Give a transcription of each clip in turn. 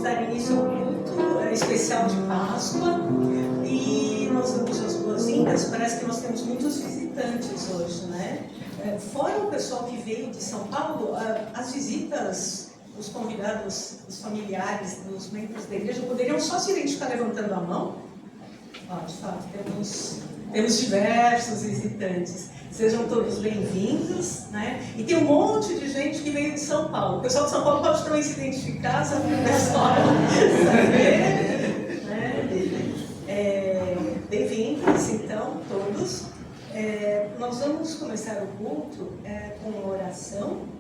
dar início ao culto especial de Páscoa e nós damos as boas-vindas. Parece que nós temos muitos visitantes hoje, né? Fora o pessoal que veio de São Paulo, as visitas, os convidados, os familiares, os membros da igreja poderiam só se identificar levantando a mão. De fato, temos diversos visitantes. Sejam todos bem-vindos, né? E tem um monte de gente que veio de São Paulo. O pessoal de São Paulo pode também se identificar, saber da história, saber, né? Bem-vindos, então, todos. Nós vamos começar o culto com uma oração.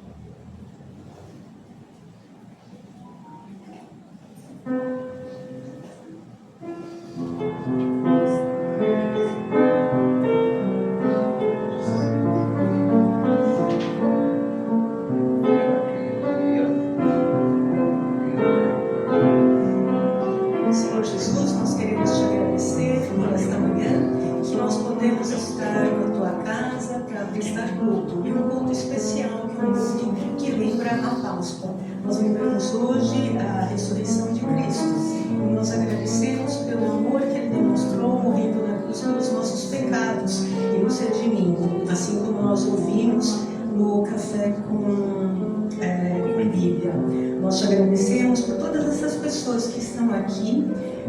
Senhor Jesus, nós queremos te agradecer por esta manhã, que nós podemos estar na tua casa para prestar culto, e um culto especial, que é um culto que lembra a Páscoa. Nós lembramos hoje a ressurreição de Cristo, e nós agradecemos pelo amor que Ele demonstrou, morrendo na cruz pelos nossos pecados e nos redimindo, assim como nós ouvimos no café com Bíblia. Nós te agradecemos por todas essas pessoas que estão aqui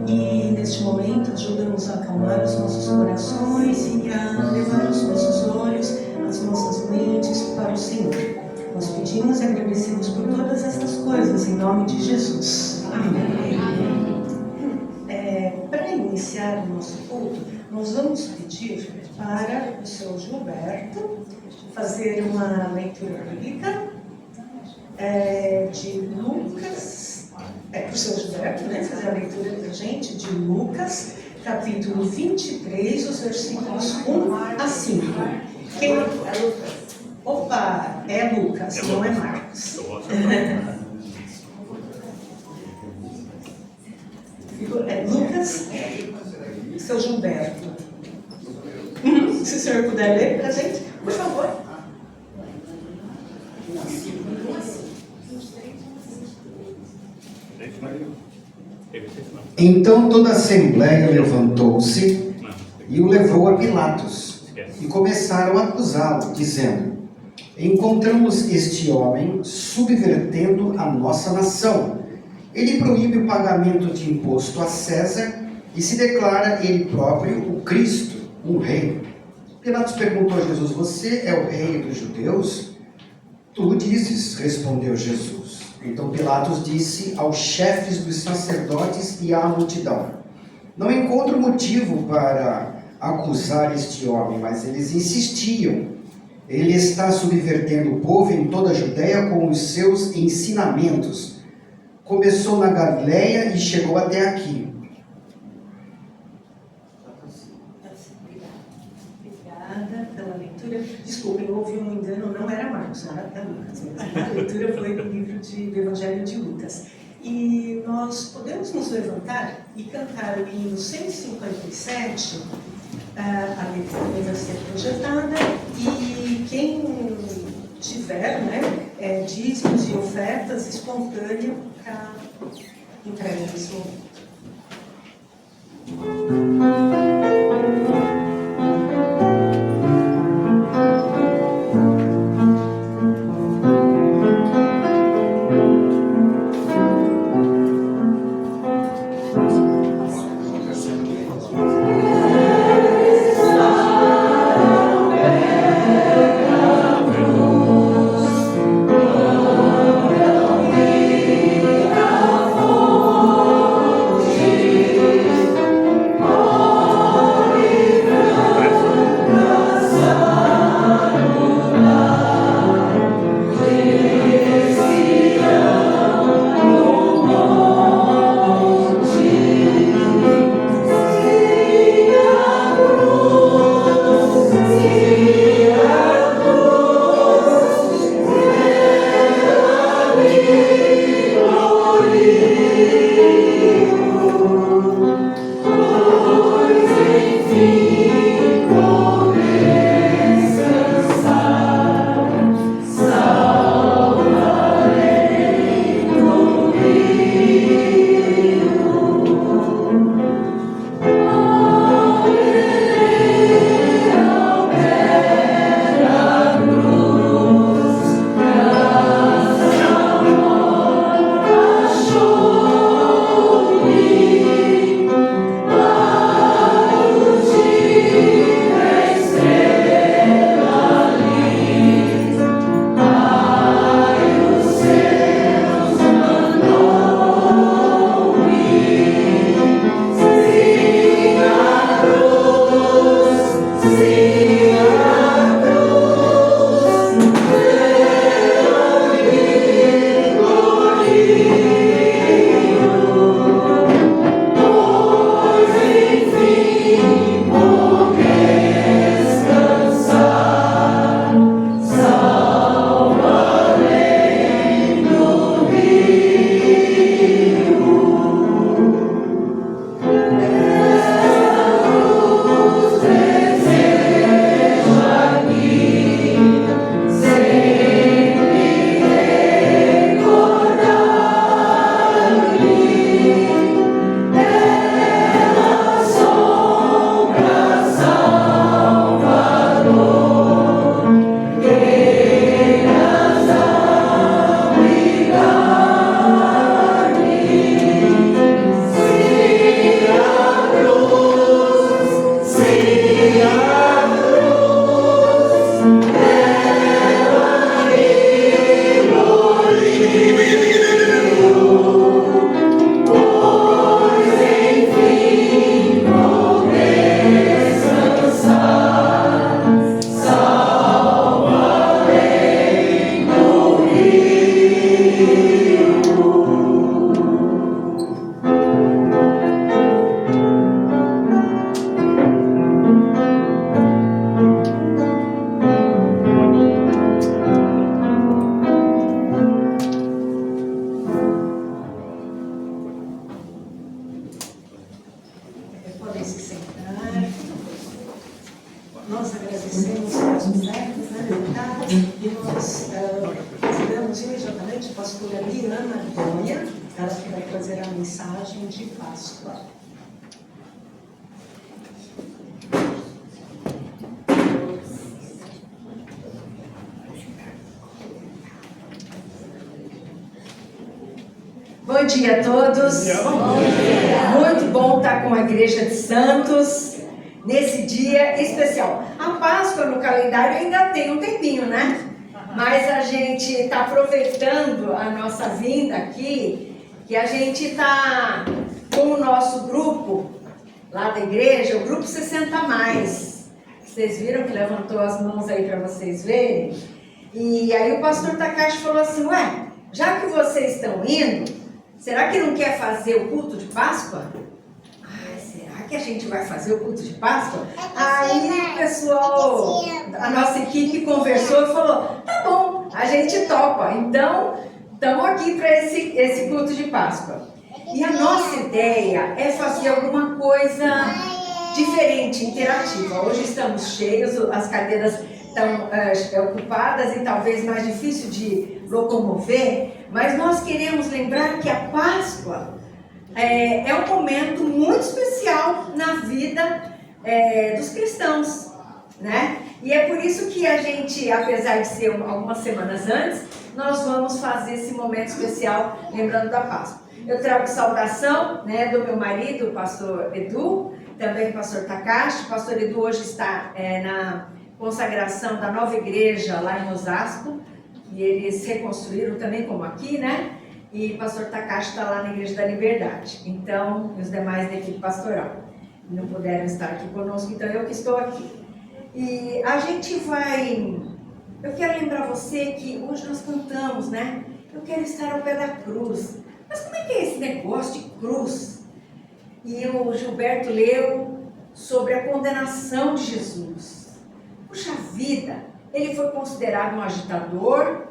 e neste momento ajuda-nos a acalmar os nossos corações e a levar os nossos olhos, as nossas mentes para o Senhor. Nós pedimos e agradecemos por todas estas coisas em nome de Jesus. Amém. Para iniciar o nosso culto, nós vamos pedir para o seu Gilberto fazer uma leitura bíblica de Lucas, para o seu Gilberto, né, fazer a leitura da gente de Lucas, capítulo 23, os versículos 1 a 5. Quem é Lucas? Opa, é Lucas, não é Marcos. Lucas, seu Gilberto. Se o senhor puder ler para a gente, por favor. Então toda a assembleia levantou-se e o levou a Pilatos, e começaram a acusá-lo, dizendo: encontramos este homem subvertendo a nossa nação. Ele proíbe o pagamento de imposto a César e se declara ele próprio o Cristo, um rei. Pilatos perguntou a Jesus: você é o rei dos judeus? Tu dizes, respondeu Jesus. Então Pilatos disse aos chefes dos sacerdotes e à multidão: não encontro motivo para acusar este homem, mas eles insistiam. Ele está subvertendo o povo em toda a Judeia com os seus ensinamentos. Começou na Galileia e chegou até aqui. Obrigada pela leitura. Desculpem, houve um engano, não era Marcos, era Lucas. A leitura foi do livro do Evangelho de Lucas. E nós podemos nos levantar e cantar o hino 157, a leitura vai ser projetada, e quem tiver, né, dízimos e ofertas espontâneas para entregar nesse momento. vai trazer a mensagem de Páscoa. Bom dia a todos. Muito bom estar com a Igreja de Santos nesse dia especial. A Páscoa no calendário ainda tem um tempinho, né? Mas a gente está aproveitando a nossa vinda aqui, que a gente está com o nosso grupo lá da igreja, o grupo 60+. Vocês viram que levantou as mãos aí para vocês verem? E aí o pastor Takashi falou assim, ué, já que vocês estão indo, será que não quer fazer o culto de Páscoa? Ai, será que a gente vai fazer o culto de Páscoa? Aí o pessoal, a nossa equipe conversou e falou, tá bom, a gente topa. Então, estamos aqui para esse culto de Páscoa. E a nossa ideia é fazer alguma coisa diferente, interativa. Hoje estamos cheios, as cadeiras estão ocupadas e talvez mais difícil de locomover, mas nós queremos lembrar que a Páscoa é um momento muito especial na vida dos cristãos, né? E é por isso que a gente, apesar de ser algumas semanas antes, nós vamos fazer esse momento especial lembrando da Páscoa. Eu trago saudação, né, do meu marido, o pastor Edu, também o pastor Takashi. O pastor Edu hoje está na consagração da nova igreja lá em Osasco, e eles reconstruíram também como aqui, né? E o pastor Takashi está lá na Igreja da Liberdade. Então, os demais da equipe pastoral não puderam estar aqui conosco, então eu que estou aqui. E a gente vai... Eu quero lembrar você que hoje nós cantamos, né? Eu quero estar ao pé da cruz. Mas como é que é esse negócio de cruz? E o Gilberto leu sobre a condenação de Jesus. Puxa vida, ele foi considerado um agitador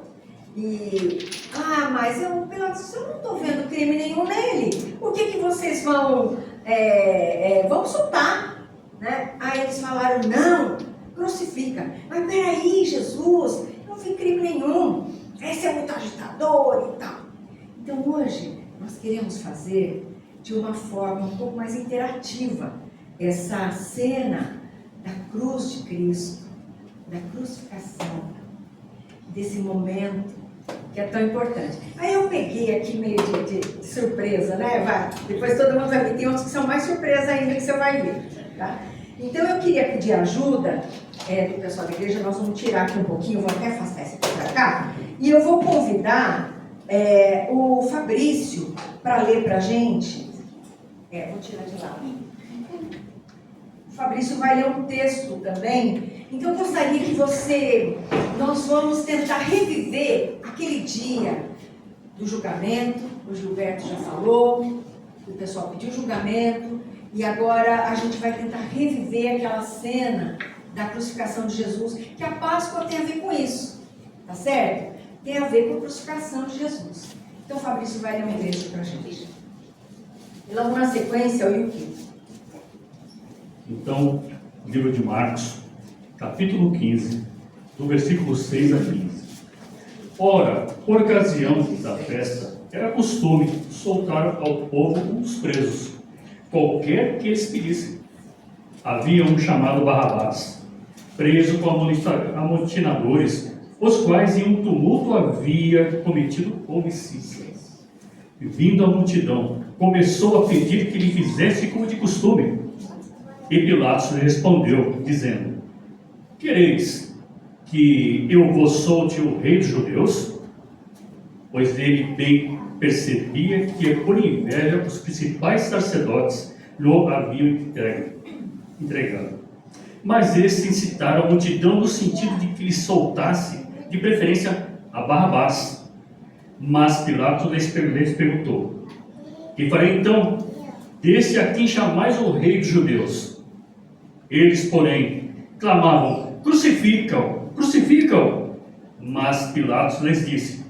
e... Ah, mas eu não estou vendo crime nenhum nele. O que vocês vão soltar? Né? Aí eles falaram, não, crucifica. Mas peraí, Jesus, eu não vi crime nenhum. Esse é muito agitador e tal. Então hoje nós queremos fazer de uma forma um pouco mais interativa essa cena da cruz de Cristo, da crucificação, desse momento que é tão importante. Aí eu peguei aqui meio de surpresa, né? Depois todo mundo vai ver, tem outros que são mais surpresa ainda que você vai ver, tá? Então eu queria pedir ajuda do pessoal da igreja, nós vamos tirar aqui um pouquinho, vou até afastar esse aqui para cá, e eu vou convidar o Fabrício para ler para a gente. Vou tirar de lá. O Fabrício vai ler um texto também. Então eu gostaria que nós vamos tentar reviver aquele dia do julgamento. O Gilberto já falou, o pessoal pediu julgamento, e agora a gente vai tentar reviver aquela cena da crucificação de Jesus, que a Páscoa tem a ver com isso, tá certo? Tem a ver com a crucificação de Jesus. Então o Fabrício vai ler um texto para a gente. E logo na sequência, o Yuki. Então, livro de Marcos, capítulo 15, do versículo 6 a 15. Ora, por ocasião da festa, era costume soltar ao povo os presos, qualquer que eles pedissem. Havia um chamado Barrabás, preso com amotinadores, os quais em um tumulto havia cometido homicídio. Vindo a multidão, começou a pedir que lhe fizesse como de costume. E Pilatos lhe respondeu, dizendo: quereis que eu vos solte o rei dos judeus? Pois ele bem percebia que por inveja os principais sacerdotes lhe haviam entregado. Mas estes incitaram a multidão no sentido de que lhe soltasse, de preferência, a Barrabás. Mas Pilatos lhes perguntou: que farei então desse a quem chamais o rei dos judeus? Eles, porém, clamavam: crucifica-o, crucifica-o. Mas Pilatos lhes disse: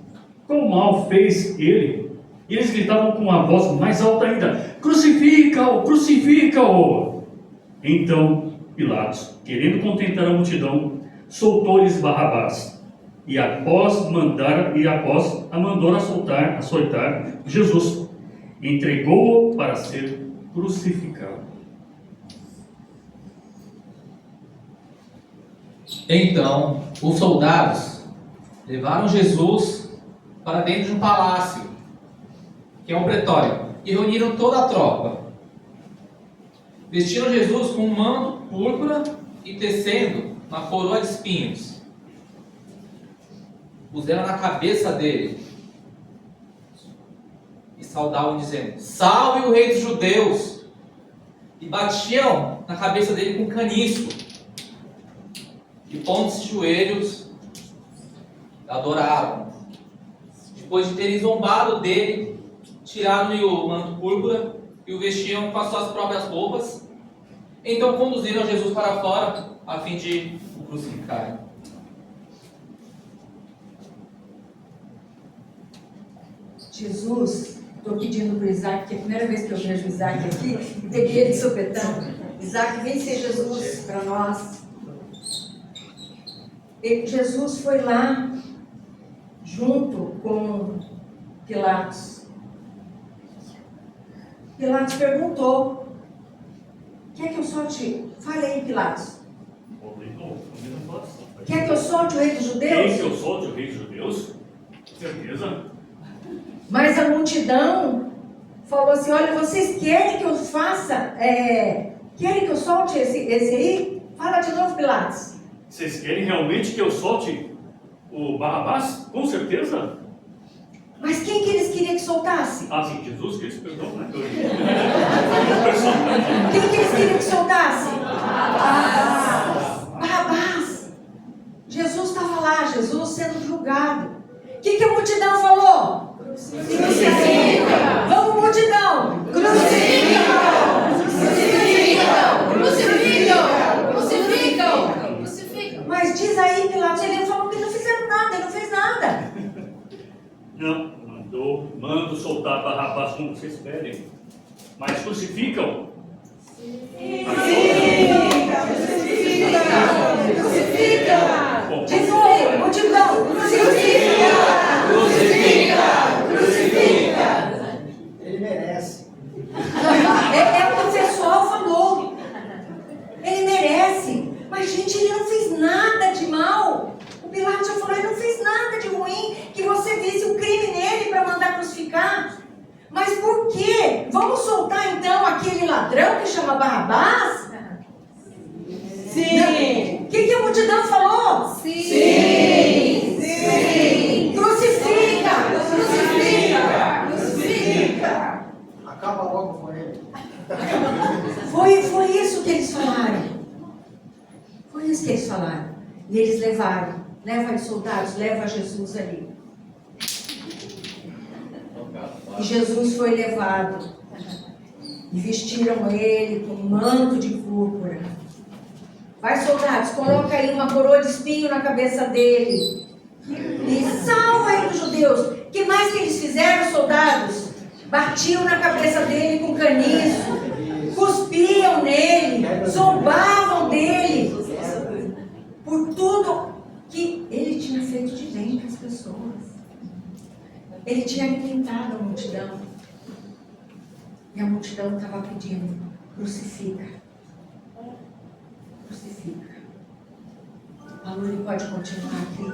quão mal fez ele? E eles gritavam com a voz mais alta ainda: crucifica-o, crucifica-o. Então Pilatos, querendo contentar a multidão, soltou-lhes Barrabás. E após mandou açoitar Jesus. entregou-o para ser crucificado. Então, os soldados levaram Jesus para dentro de um palácio, que é um pretório, e reuniram toda a tropa. Vestiram Jesus com um manto púrpura e tecendo uma coroa de espinhos. Puseram na cabeça dele e saudavam dizendo: "Salve o rei dos judeus!" E batiam na cabeça dele com caniço. E pondo-se de joelhos, adoraram. Depois de terem zombado dele, tiraram-lhe o manto púrpura e o vestiam com as suas próprias roupas. Então conduziram Jesus para fora, a fim de o crucificarem. Jesus, estou pedindo para o Isaac, que é a primeira vez que eu vejo o Isaac aqui, peguei ele de sopetão. Isaac, vem ser Jesus para nós. Jesus foi lá, junto com Pilatos. Pilatos perguntou: quer que eu solte? Fale aí, Pilatos. Quer que eu solte o rei dos judeus? Quer que eu solte o rei dos judeus? Certeza. Mas a multidão falou assim: olha, vocês querem que eu faça, querem que eu solte esse aí? Fala de novo, Pilatos. Vocês querem realmente que eu solte o Barrabás? Com certeza. Mas quem que eles queriam que soltasse? Ah, sim, Jesus Cristo, perdão, né? Quem que eles queriam que soltasse? Barrabás. Jesus estava lá, Jesus sendo julgado. O que a multidão falou? Crucifica! Vamos, multidão! Crucificam! Crucificam! Crucificam! Crucificam! Mas diz aí, Pilatos, ele falou que não fizeram nada, ele não fez nada. Não, mando soltar Barrabás como vocês pedem. Mas crucificam? Crucificam! Diz aí, multidão! Crucifica! Ele merece. É o que o pessoal falou. Ele merece. Mas, gente, ele não fez nada de mal. O Pilatos já falou, ele não fez nada de ruim, que você visse o crime nele para mandar crucificar. Mas por quê? Vamos soltar então aquele ladrão que chama Barrabás? Sim. O que a multidão falou? Sim. Crucifica! Acaba logo com ele. Foi isso que eles falaram. Foi isso que eles falaram. E eles levaram. Leva os soldados, leva Jesus ali. E Jesus foi levado. E vestiram ele com um manto de púrpura. Vai, soldados, coloca aí uma coroa de espinho na cabeça dele. E salva aí dos judeus. O que mais que eles fizeram, soldados? Batiam na cabeça dele com caniço. Cuspiam nele. Zombavam dele. Por tudo que ele tinha feito de bem para as pessoas. Ele tinha alimentado a multidão. E a multidão estava pedindo: crucifica. Crucifica. A Luri pode continuar aqui.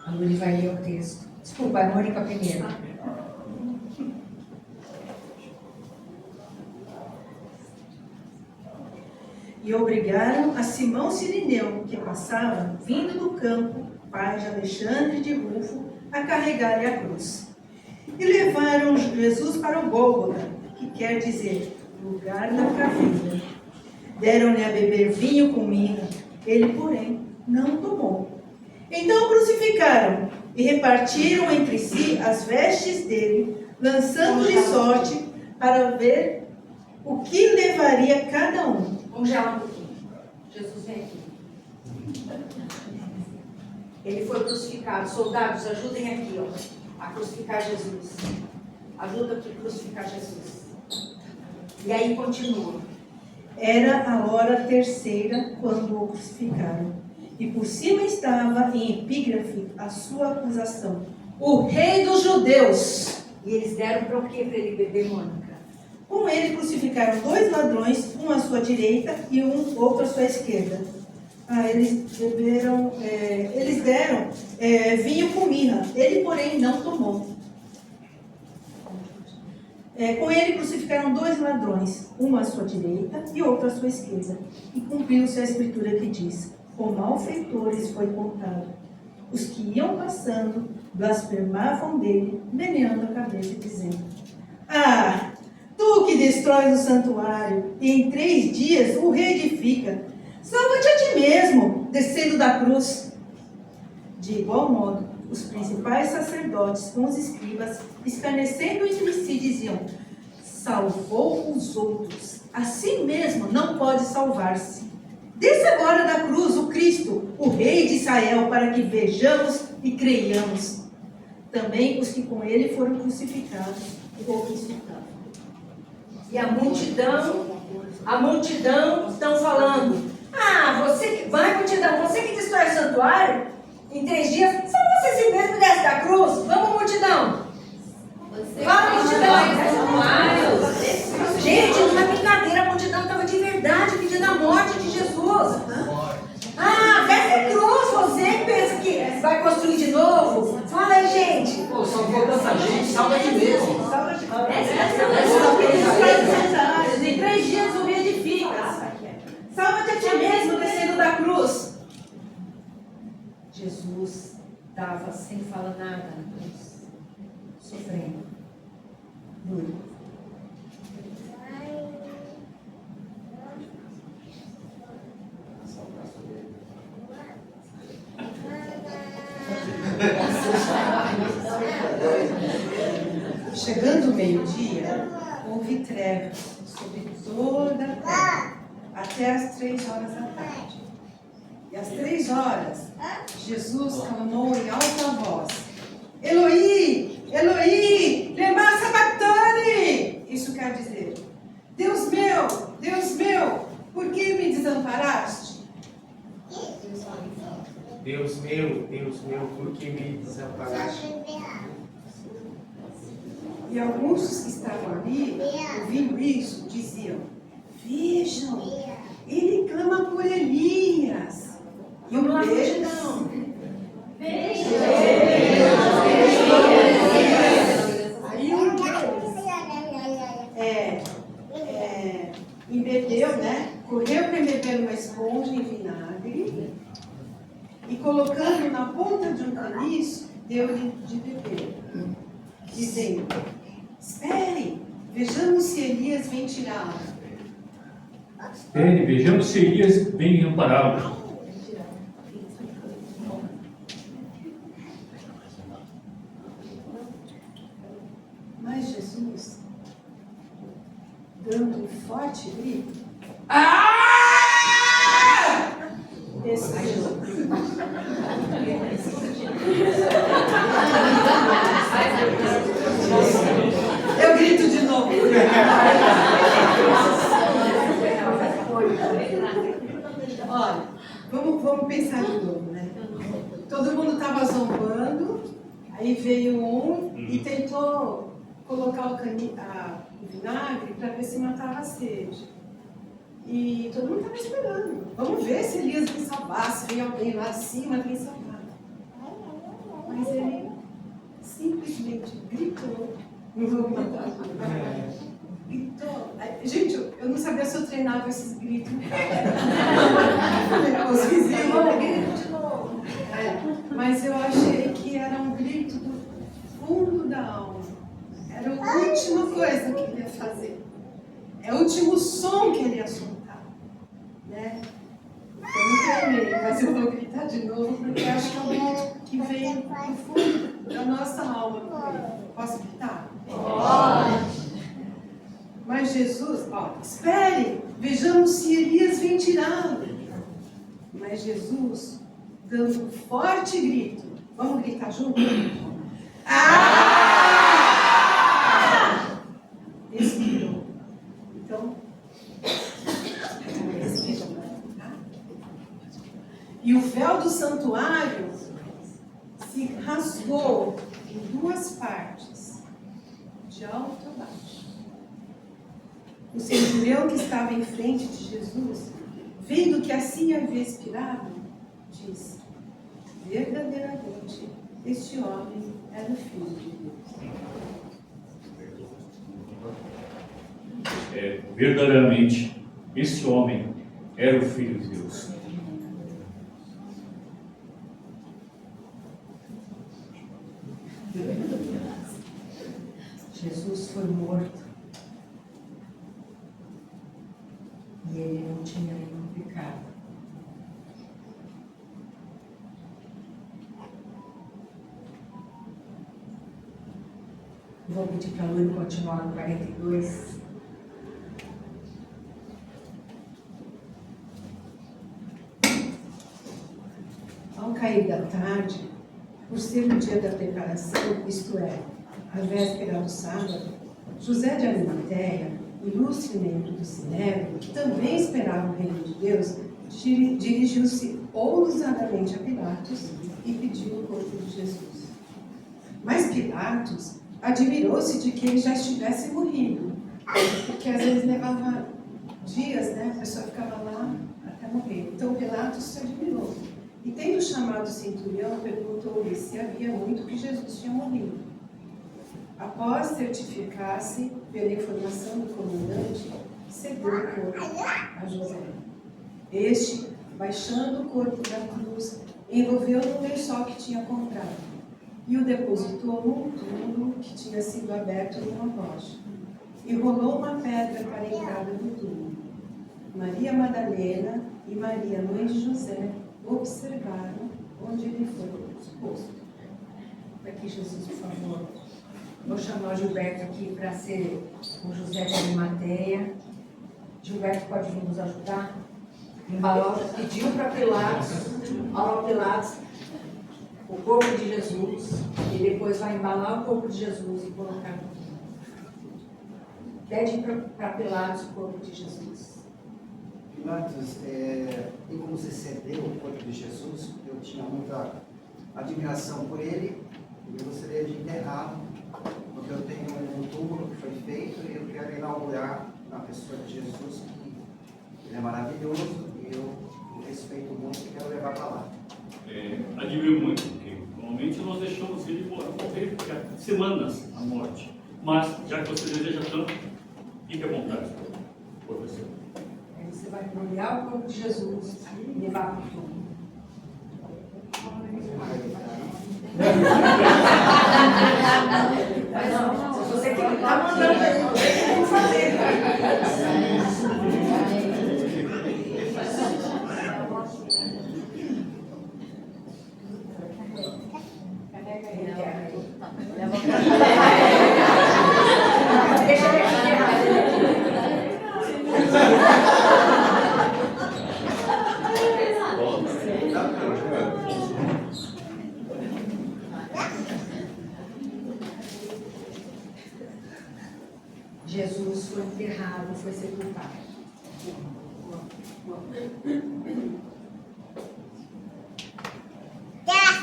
A Luri vai ler o texto. Desculpa, a Mônica primeiro. E obrigaram a Simão Cirineu, que passava, vindo do campo, pai de Alexandre e de Rufo, a carregar-lhe a cruz. E levaram Jesus para o Gólgota, que quer dizer, lugar da craveira. Deram-lhe a beber vinho com mirra, ele, porém, não tomou. Então o crucificaram e repartiram entre si as vestes dele, lançando-lhe sorte para ver o que levaria cada um. Vamos gelar um pouquinho. Jesus vem aqui. Ele foi crucificado. Soldados, ajudem aqui, ó, a crucificar Jesus. Ajuda aqui a crucificar Jesus. E aí continua. Era a hora terceira quando o crucificaram. E por cima estava em epígrafe a sua acusação: o rei dos judeus. E eles deram para o quê para ele beber, Mônica? Com ele crucificaram 2 ladrões, um à sua direita e outro à sua esquerda. Eles deram vinho com mirra, ele, porém, não tomou. Com ele crucificaram 2 ladrões, um à sua direita e outro à sua esquerda. E cumpriu-se a escritura que diz: com malfeitores foi contado. Os que iam passando blasfemavam dele, meneando a cabeça e dizendo: tu que destróis o santuário e em 3 dias o reedifica, salva-te a ti mesmo, descendo da cruz. De igual modo, os principais sacerdotes com os escribas, escarnecendo entre si, diziam: salvou os outros, a si mesmo não pode salvar-se. Desce agora da cruz o Cristo, o Rei de Israel, para que vejamos e creiamos. Também os que com ele foram crucificados o insultavam. E a multidão estão falando: multidão, você que destrói o santuário, em 3 dias, só você si mesmo desce da cruz? Vamos, multidão! Fala, multidão! Gente, não é brincadeira, a multidão estava de verdade pedindo a morte de Jesus. Desce a cruz, você que pensa que vai construir de novo? Fala aí, gente! Pô, salvou tanta gente, salva de mesmo. Em 3 dias o reedifica. Salva-te a ti mesmo, descendo da cruz. Jesus estava sem falar nada na cruz, sofrendo. Duro. Chegando o meio-dia, houve trevas sobre toda a terra, até as 3 horas da tarde. E às 3 horas, Jesus clamou em alta voz: Eloi, Eloi, lema sabachthani. Isso quer dizer: Deus meu, por que me desamparaste? Deus meu, por que me desamparaste? E alguns que estavam ali, ouvindo isso, diziam: vejam, ele clama por Elias. E um deles... Aí um deles embebeu, né? Correu para embeber uma esponja em vinagre e, colocando na ponta de um caniço, deu-lhe de beber, dizendo: espere, vejamos se Elias vem tirá-lo. Espere, vejamos se Elias vem ampará-lo. Mas Jesus, dando um forte grito, expirou. Eu grito de novo. Olha, vamos pensar de novo, né? Todo mundo estava zombando, aí veio um e tentou colocar o vinagre para ver se matava a sede. E todo mundo estava esperando. Vamos ver se Elias me salvasse, vem alguém lá de cima me salvar. Mas ele simplesmente gritou. Não vou gritar. Gritou. Gente, eu não sabia se eu treinava esses gritos. Os vizinhos, grito de novo. Mas eu achei que era um grito do fundo da alma. Era a última coisa que ele ia fazer. É o último som que ele ia soltar. Né? Eu não treinei, mas eu vou gritar de novo, porque acho que é um grito que vem do fundo da nossa alma. Posso gritar? Pode. Mas Jesus, espere, vejamos se Elias vem tirá-lo. Mas Jesus, dando um forte grito, vamos gritar junto? Expirou. Então, e o véu do santuário se rasgou em 2 partes. de alto a baixo. O centurião que estava em frente de Jesus, vendo que assim havia expirado, disse: verdadeiramente, este homem era o Filho de Deus. Verdadeiramente, esse homem era o Filho de Deus. Jesus foi morto e ele não tinha nenhum pecado. Vou pedir para a Lúcia continuar no 42. Ao cair da tarde, por ser o dia da preparação, isto é, a véspera do sábado, José de Arimateia, ilustre membro do Sinédrio, que também esperava o reino de Deus, dirigiu-se ousadamente a Pilatos e pediu o corpo de Jesus. Mas Pilatos admirou-se de que ele já estivesse morrido, porque às vezes levava dias, né? A pessoa ficava lá até morrer. Então Pilatos se admirou. E tendo chamado o centurião, perguntou-lhe se havia muito que Jesus tinha morrido. Após certificar-se pela informação do comandante, cedeu o corpo a José. Este, baixando o corpo da cruz, envolveu-o no lençol que tinha comprado e o depositou num túmulo que tinha sido aberto numa rocha, e rolou uma pedra para a entrada do túmulo. Maria Madalena e Maria, mãe de José, observaram onde ele foi posto. Aqui, Jesus, por favor. Vou chamar o Gilberto aqui para ser o José de Arimateia. Gilberto pode vir nos ajudar? Pediu para Pilatos, ao Pilatos, o corpo de Jesus, e depois vai embalar o corpo de Jesus e colocar no túmulo. Pede para Pilatos o corpo de Jesus. Pilatos, e como você cedeu o corpo de Jesus, eu tinha muita admiração por ele, e eu gostaria de enterrá-lo, porque eu tenho um túmulo que foi feito e eu quero inaugurar na pessoa de Jesus, que ele é maravilhoso e eu o respeito muito e quero levar para lá. Admiro muito, porque normalmente nós deixamos ele morrer semanas à morte. Mas, já que você deseja tanto, fique à vontade, professor. Aí você vai molhar o corpo de Jesus e levar para o túmulo. Mas não, se você quer estar mandando aí, você tem que fazer. Deixa eu ver. Jesus foi enterrado, foi sepultado.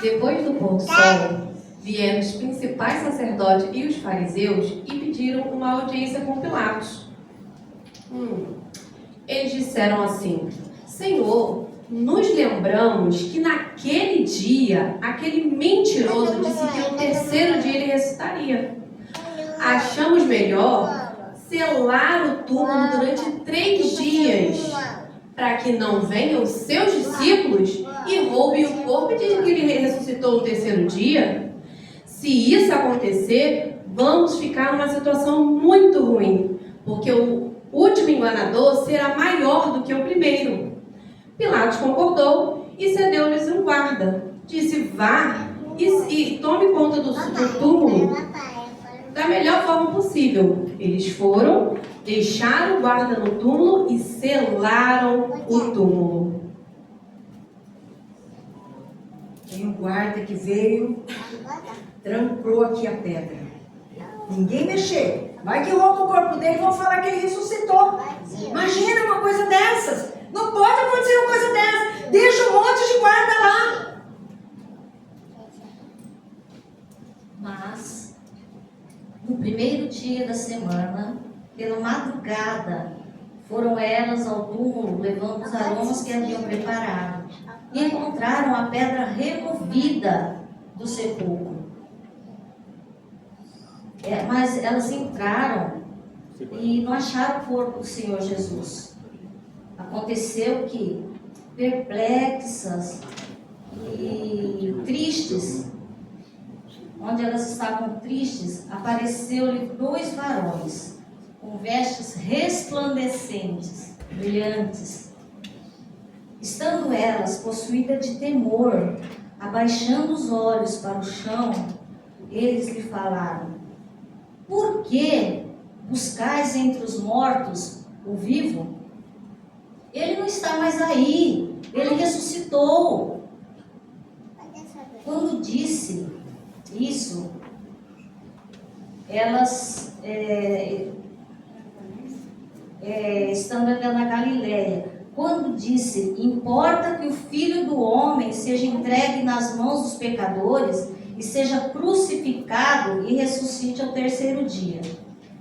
Depois do pôr do sol, vieram os principais sacerdotes e os fariseus e pediram uma audiência com Pilatos. Eles disseram assim: Senhor, nos lembramos que naquele dia, aquele mentiroso disse que no terceiro dia ele ressuscitaria. Achamos melhor selar o túmulo durante 3 dias, para que não venham os seus discípulos e roubem o corpo e dizem que ele ressuscitou no terceiro dia. Se isso acontecer, vamos ficar numa situação muito ruim, porque o último enganador será maior do que o primeiro. Pilatos concordou e cedeu-lhes um guarda. Disse: vá e tome conta do túmulo da melhor forma possível. Eles foram, deixaram o guarda no túmulo e selaram o túmulo. Tem um guarda que veio, trancou aqui a pedra. Ninguém mexer. Vai que rouba o corpo dele e vão falar que ele ressuscitou. Imagina uma coisa dessas. Não pode acontecer uma coisa dessas. Deixa um monte de guarda lá. Mas, no primeiro dia da semana, pela madrugada, foram elas ao túmulo, levando os aromas que haviam preparado, e encontraram a pedra removida do sepulcro. Mas elas entraram e não acharam o corpo do Senhor Jesus. Aconteceu que, perplexas e tristes, onde elas estavam tristes, apareceu-lhe 2 varões, com vestes resplandecentes, brilhantes. Estando elas possuídas de temor, abaixando os olhos para o chão, eles lhe falaram: por que buscais entre os mortos o vivo? Ele não está mais aí, ele ressuscitou. Quando disse isso, elas, estando ainda na Galileia, quando disse: importa que o Filho do Homem seja entregue nas mãos dos pecadores e seja crucificado e ressuscite ao terceiro dia.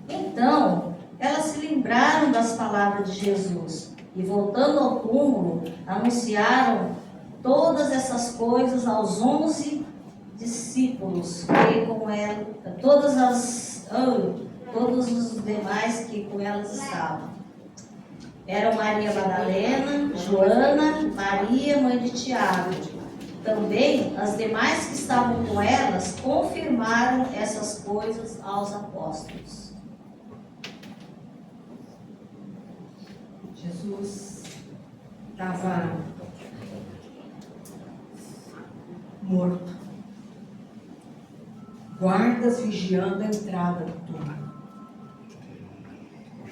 Então, elas se lembraram das palavras de Jesus e, voltando ao túmulo, anunciaram todas essas coisas aos 11 discípulos, que com ela, todos os demais que com elas estavam. Eram Maria Madalena, Joana, Maria, mãe de Tiago. Também as demais que estavam com elas confirmaram essas coisas aos apóstolos. Jesus estava morto. Guardas vigiando a entrada do túmulo.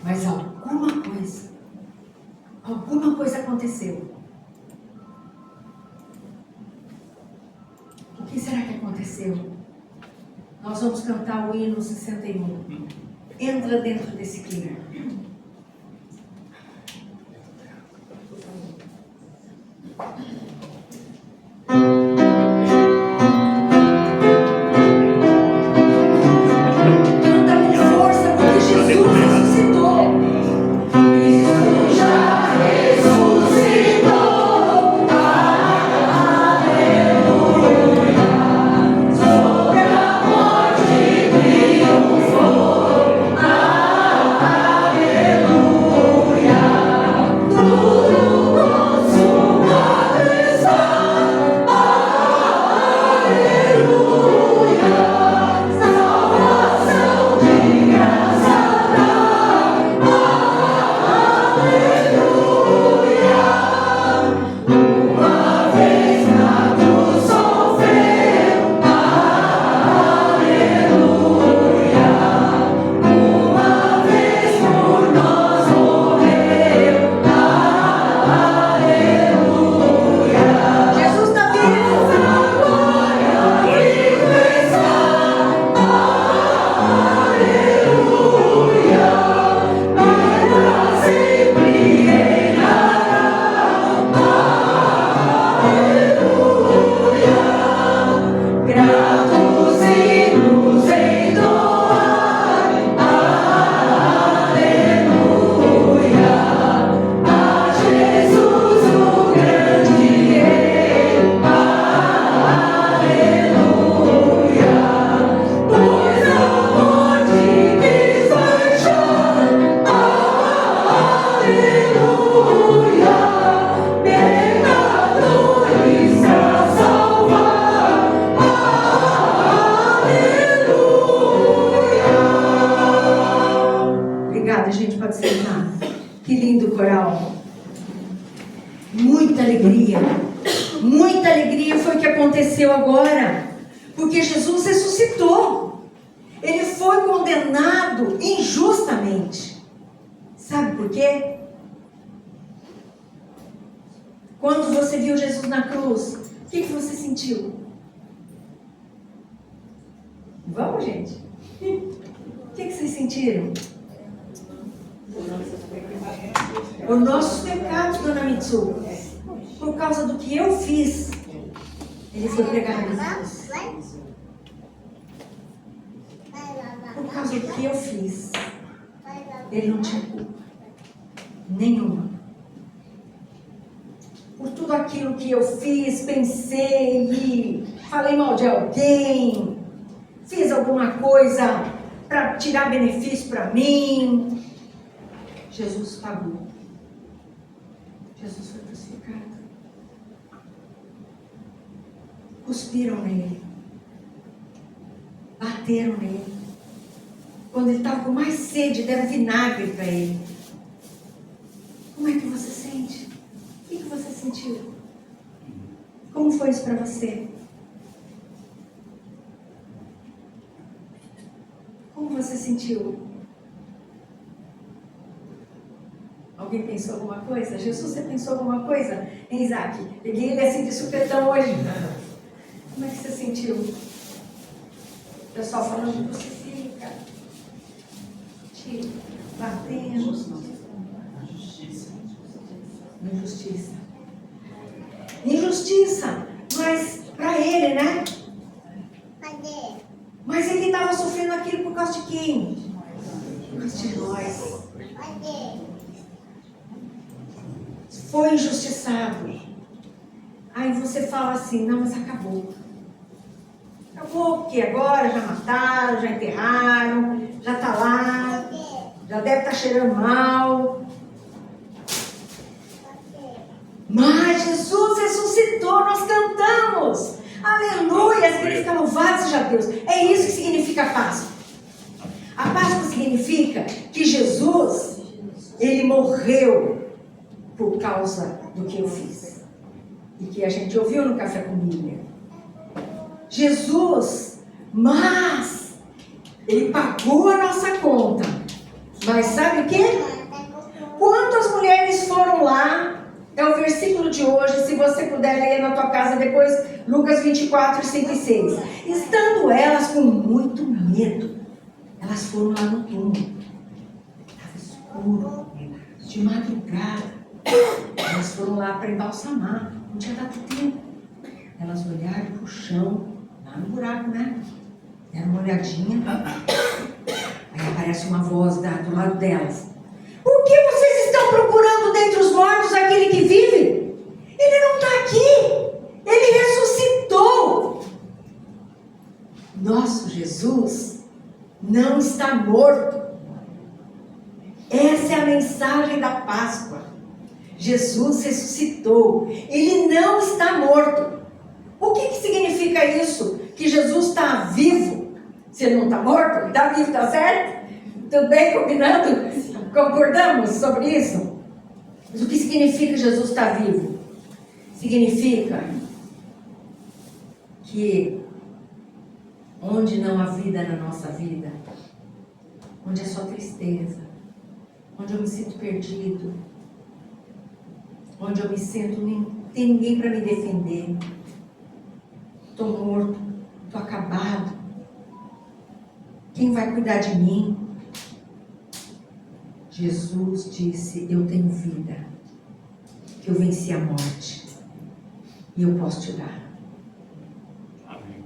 Mas alguma coisa aconteceu. O que será que aconteceu? Nós vamos cantar o hino 61. Entra dentro desse clima. Muita alegria foi o que aconteceu agora, porque Jesus ressuscitou. Ele foi condenado injustamente. Sabe por quê? Quando você viu Jesus na cruz, o que você sentiu? Vamos, gente? O que vocês sentiram? Os nossos pecados, dona Mitsu. Por causa do que eu fiz, ele foi pregado na cruz. Por causa do que eu fiz, ele não tinha culpa nenhuma. Por tudo aquilo que eu fiz, pensei e falei mal de alguém, fiz alguma coisa para tirar benefício para mim, Jesus pagou. Jesus foi crucificado. Cuspiram nele. Bateram nele. Quando ele estava com mais sede, deram vinagre para ele. Como é que você sente? O que você sentiu? Como foi isso para você? Como você sentiu? Alguém pensou alguma coisa? Jesus, você pensou alguma coisa? Hein, Isaac? Peguei ele assim de supetão hoje. Como é que você sentiu? O pessoal falando, crucifica. Tira. Batendo. Injustiça. Injustiça. Mas para ele, né? Mas ele estava sofrendo aquilo por causa de quem? Por causa de nós. Foi injustiçado. Aí você fala assim, não, mas acabou. Acabou, porque agora já mataram, já enterraram, já está lá, já deve estar cheirando mal. Mas Jesus ressuscitou, nós cantamos. Aleluia, significa louvado seja Deus. É isso que significa Páscoa. A Páscoa significa que Jesus, ele morreu por causa do que eu fiz. E que a gente ouviu no Café com Bíblia. Jesus, mas ele pagou a nossa conta. Mas sabe o quê? Quando as mulheres foram lá, é o versículo de hoje, se você puder ler na tua casa depois, Lucas 24, 5 e 6. Estando elas com muito medo, elas foram lá no túmulo. Estava escuro, de madrugada. Elas foram lá para embalsamar, não tinha dado tempo. Elas olharam para o chão, lá no buraco, né? Deram uma olhadinha. Aí aparece uma voz do lado delas. Por que vocês estão procurando dentre os mortos aquele que vive? Ele não está aqui. Ele ressuscitou. Nosso Jesus não está morto. Essa é a mensagem da Páscoa. Jesus ressuscitou. Ele não está morto. O que significa isso? Que Jesus está vivo. Se ele não está morto, ele está vivo, está certo? Tudo bem? Combinando? Concordamos sobre isso? Mas o que significa Jesus está vivo? Significa que onde não há vida na nossa vida, onde é só tristeza, onde eu me sinto perdido, onde eu me sinto, nem tem ninguém para me defender, estou morto, estou acabado, quem vai cuidar de mim? Jesus disse, eu tenho vida, que eu venci a morte, e eu posso te dar. Amém.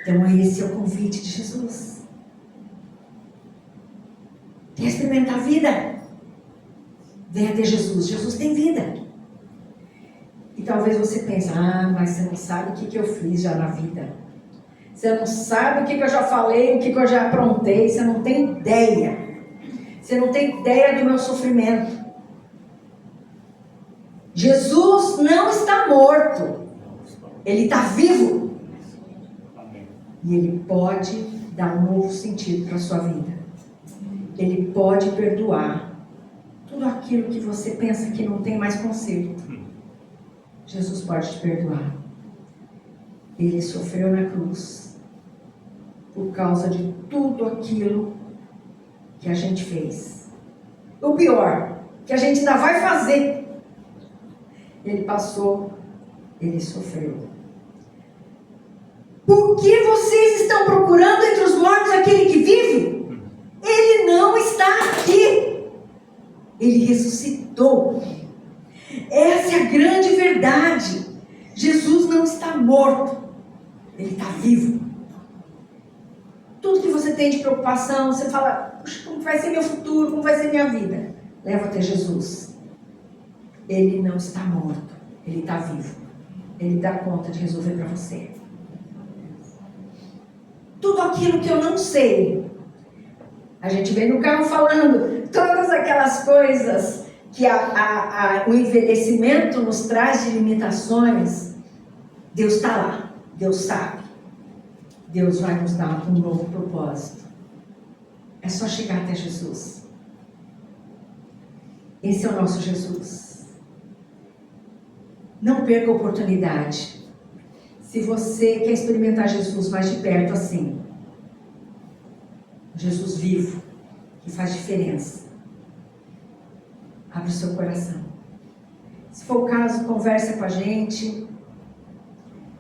Então esse é o convite de Jesus. Quer experimentar a vida? Venha até Jesus. Jesus tem vida. E talvez você pense, mas você não sabe o que eu fiz já na vida. Você não sabe o que eu já falei, o que eu já aprontei. Você não tem ideia. Você não tem ideia do meu sofrimento. Jesus não está morto. Ele está vivo. Amém. E Ele pode dar um novo sentido para a sua vida. Ele pode perdoar tudo aquilo que você pensa que não tem mais conserto. Jesus pode te perdoar. Ele sofreu na cruz por causa de tudo aquilo que a gente fez. O pior, que a gente ainda vai fazer. Ele passou, ele sofreu. Por que vocês estão procurando entre os mortos aquele que vive? Ele não está aqui. Ele ressuscitou. Essa é a grande verdade. Jesus não está morto. Ele está vivo. tudo que você tem de preocupação, você fala, puxa, como vai ser meu futuro, como vai ser minha vida? Leva até Jesus. Ele não está morto, ele está vivo. Ele dá conta de resolver para você. Tudo aquilo que eu não sei, a gente vem no carro falando, todas aquelas coisas que o envelhecimento nos traz de limitações, Deus está lá, Deus sabe. Deus vai nos dar um novo propósito. É só chegar até Jesus. Esse é o nosso Jesus. Não perca a oportunidade. Se você quer experimentar Jesus mais de perto assim, Jesus vivo, que faz diferença, abre o seu coração. Se for o caso, conversa com a gente.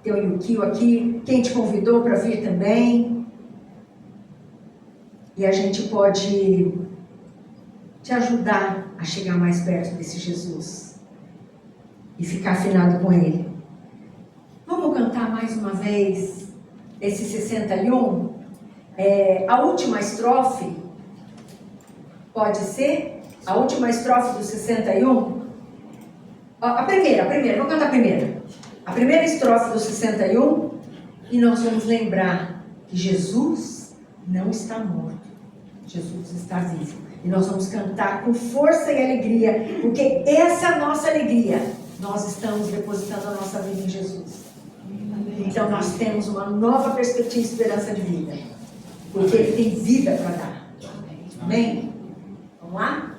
Tem o Yukio aqui, quem te convidou para vir também. E a gente pode te ajudar a chegar mais perto desse Jesus e ficar afinado com Ele. Vamos cantar mais uma vez esse 61? A última estrofe, pode ser? A última estrofe do 61? A primeira, vamos cantar a primeira. A primeira estrofe do 61, e nós vamos lembrar que Jesus não está morto, Jesus está vivo. E nós vamos cantar com força e alegria, porque essa é a nossa alegria. Nós estamos depositando a nossa vida em Jesus. Então nós temos uma nova perspectiva e esperança de vida, porque Ele tem vida para dar. Amém? Vamos lá?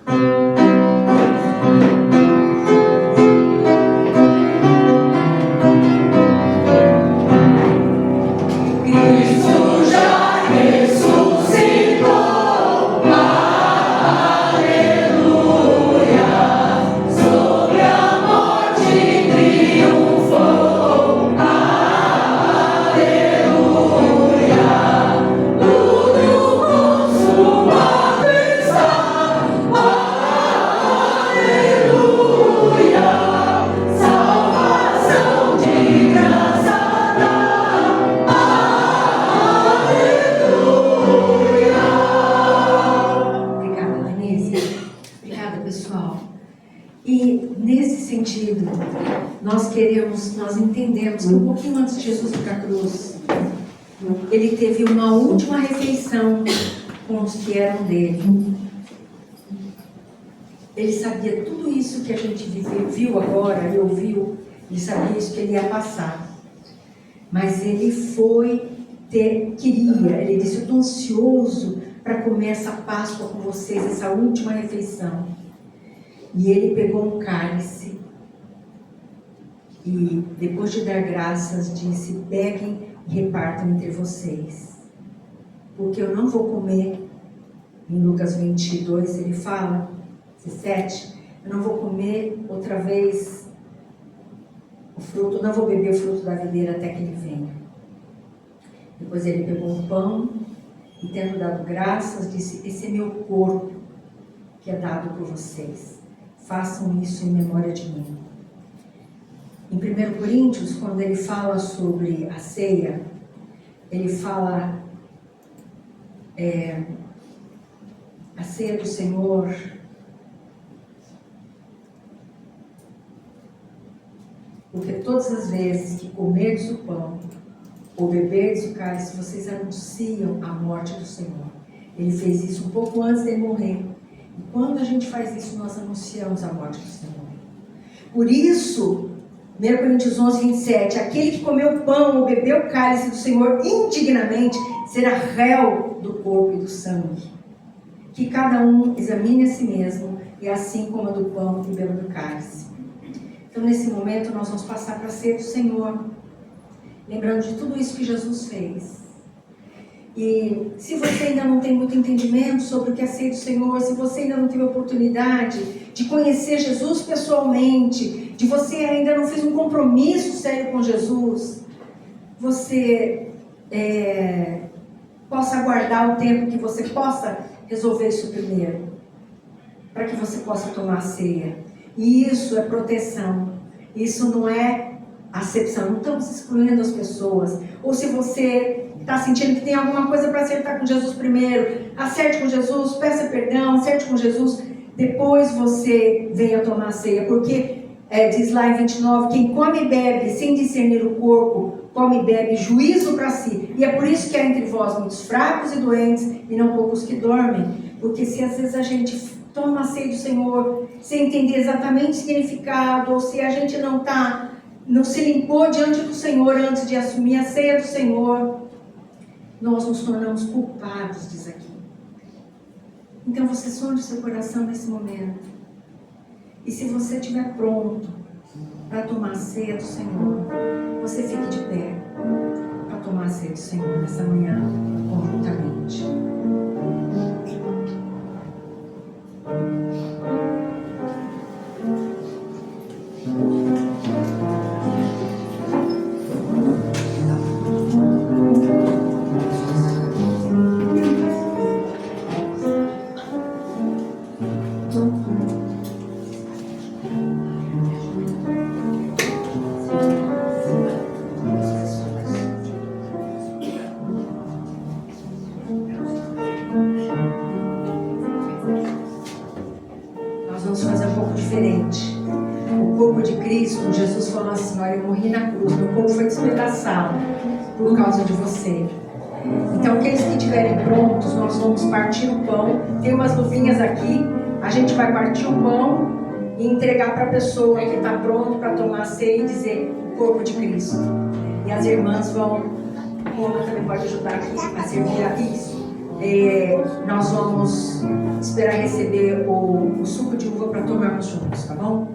Nós entendemos que um pouquinho antes de Jesus ir para a cruz, Ele teve uma última refeição com os que eram dele. Ele sabia tudo isso que a gente viu agora, ele ouviu, ele sabia isso que ele ia passar. Mas ele queria, ele disse, eu estou ansioso para comer essa Páscoa com vocês, essa última refeição. E ele pegou um cálice e depois de dar graças disse, peguem e repartam entre vocês, porque eu não vou comer, em Lucas 22 ele fala, 17, eu não vou comer outra vez o fruto, não vou beber o fruto da videira até que ele venha. Depois ele pegou um pão e tendo dado graças disse, esse é meu corpo que é dado por vocês, façam isso em memória de mim. Em 1 Coríntios, quando ele fala sobre a ceia, ele fala a ceia do Senhor, porque todas as vezes que comerdes o pão ou beberdes o cálice, vocês anunciam a morte do Senhor. Ele fez isso um pouco antes de morrer. E quando a gente faz isso, nós anunciamos a morte do Senhor. Por isso, 1 Coríntios 11, 27, aquele que comeu pão ou bebeu o cálice do Senhor indignamente será réu do corpo e do sangue. Que cada um examine a si mesmo, e assim coma do pão e beba do cálice. Então, nesse momento, nós vamos passar para a ceia do Senhor, lembrando de tudo isso que Jesus fez. E se você ainda não tem muito entendimento sobre o que é a ceia do Senhor, se você ainda não teve a oportunidade de conhecer Jesus pessoalmente, de você ainda não fez um compromisso sério com Jesus, você possa aguardar o tempo que você possa resolver isso primeiro, para que você possa tomar a ceia. E isso é proteção, isso não é acepção, não estamos excluindo as pessoas. Ou se você está sentindo que tem alguma coisa para acertar com Jesus primeiro, acerte com Jesus, peça perdão, acerte com Jesus, depois você venha tomar a ceia, porque diz lá em 29, quem come e bebe sem discernir o corpo, come e bebe juízo para si, e é por isso que há entre vós muitos fracos e doentes, e não poucos que dormem, porque se às vezes a gente toma a ceia do Senhor, sem entender exatamente o significado, ou se a gente não se limpou diante do Senhor antes de assumir a ceia do Senhor, nós nos tornamos culpados, diz aqui. Então você sonde o seu coração nesse momento. E se você estiver pronto para tomar a ceia do Senhor, você fique de pé para tomar a ceia do Senhor nessa manhã, conjuntamente. Jesus falou assim, olha, eu morri na cruz, meu corpo foi despedaçado por causa de você. Então aqueles que estiverem prontos, nós vamos partir o pão, tem umas luvinhas aqui, a gente vai partir o pão e entregar para a pessoa que está pronto para tomar a ceia e dizer o corpo de Cristo. E as irmãs vão, como também pode ajudar aqui a servir a isso. Nós vamos esperar receber o suco de uva para tomarmos juntos, tá bom?